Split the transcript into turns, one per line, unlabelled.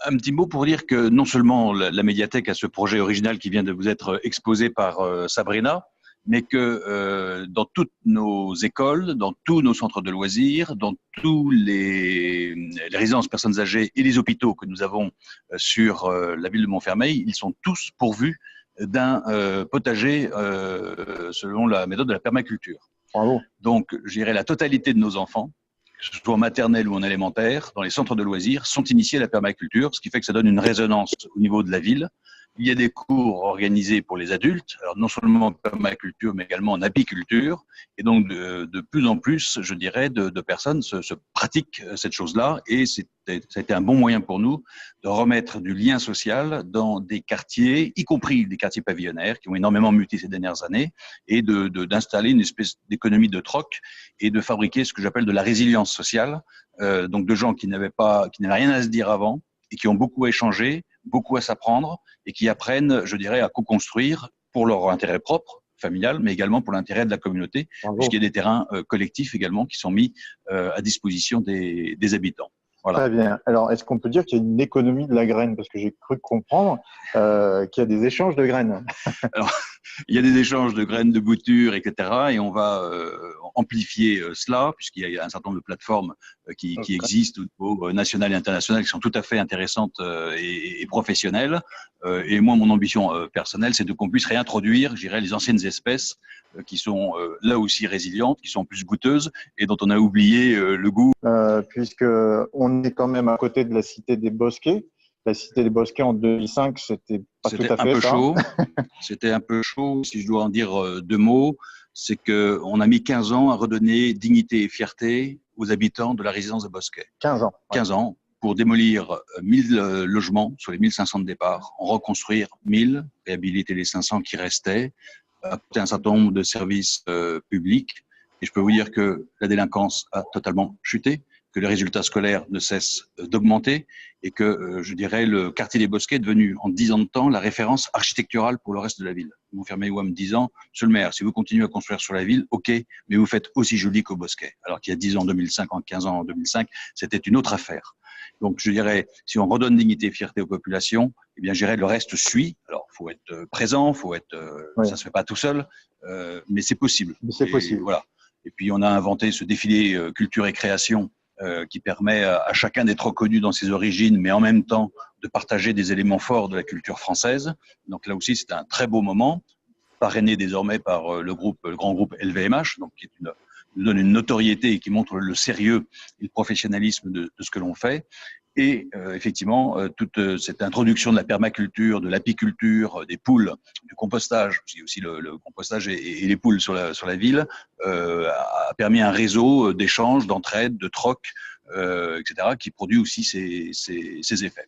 Un petit mot pour dire que non seulement la médiathèque a ce projet original qui vient de vous être exposé par Sabrina, mais que dans toutes nos écoles, dans tous nos centres de loisirs, dans tous les résidences personnes âgées et les hôpitaux que nous avons sur la ville de Montfermeil, ils sont tous pourvus d'un potager selon la méthode de la permaculture.
Bravo.
Donc, je dirais la totalité de nos enfants, que ce soit en maternelle ou en élémentaire, dans les centres de loisirs, sont initiés à la permaculture, ce qui fait que ça donne une résonance au niveau de la ville. Il y a des cours organisés pour les adultes, alors non seulement en permaculture, mais également en apiculture. Et donc, de plus en plus, je dirais, de personnes se pratiquent cette chose-là. Et ça a été un bon moyen pour nous de remettre du lien social dans des quartiers, y compris des quartiers pavillonnaires, qui ont énormément muté ces dernières années, et d'installer une espèce d'économie de troc et de fabriquer ce que j'appelle de la résilience sociale. Donc, de gens qui n'avaient rien à se dire avant et qui ont beaucoup à échanger, beaucoup à s'apprendre et qui apprennent, je dirais, à co-construire pour leur intérêt propre, familial, mais également pour l'intérêt de la communauté, puisqu'il y a des terrains collectifs également qui sont mis à disposition des habitants. Voilà.
Très bien. Alors, est-ce qu'on peut dire qu'il y a une économie de la graine? Parce que j'ai cru comprendre qu'il y a des échanges de graines.
Alors, il y a des échanges de graines, de boutures, etc. Et on va amplifier cela, puisqu'il y a un certain nombre de plateformes qui existent au niveau national et international, qui sont tout à fait intéressantes et professionnelles. Et moi, mon ambition personnelle, c'est qu'on puisse réintroduire, je dirais, les anciennes espèces qui sont là aussi résilientes, qui sont plus goûteuses et dont on a oublié le goût.
Puisque on est quand même à côté de la Cité des Bosquets. La Cité des Bosquets en 2005, c'était pas tout à fait ça.
Chaud. C'était un peu chaud. Si je dois en dire deux mots, c'est qu'on a mis 15 ans à redonner dignité et fierté aux habitants de la résidence de Bosquet.
15 ans.
15 ans pour démolir 1000 logements sur les 1500 de départ, en reconstruire 1000, réhabiliter les 500 qui restaient, apporter un certain nombre de services publics. Et je peux vous dire que la délinquance a totalement chuté, que les résultats scolaires ne cessent d'augmenter et que, je dirais, le quartier des Bosquets est devenu, en 10 ans de temps, la référence architecturale pour le reste de la ville. Montfermeil-Ouham, 10 ans, monsieur le maire, si vous continuez à construire sur la ville, ok, mais vous faites aussi joli qu'au Bosquet. Alors qu'il y a 10 ans en 2005, en 15 ans en 2005, c'était une autre affaire. Donc, je dirais, si on redonne dignité et fierté aux populations, eh bien, je dirais, le reste suit. Alors, il faut être présent, ça se fait pas tout seul, mais c'est possible.
C'est possible.
Voilà. Et puis, on a inventé ce défilé culture et création qui permet à chacun d'être reconnu dans ses origines, mais en même temps de partager des éléments forts de la culture française. Donc là aussi, c'est un très beau moment, parrainé désormais par le grand groupe LVMH, donc qui nous donne une notoriété et qui montre le sérieux et le professionnalisme de ce que l'on fait. Et effectivement, toute cette introduction de la permaculture, de l'apiculture, des poules, du compostage, parce qu'il y a aussi le compostage et les poules sur la ville, a permis un réseau d'échanges, d'entraide, de troc, etc., qui produit aussi ces effets.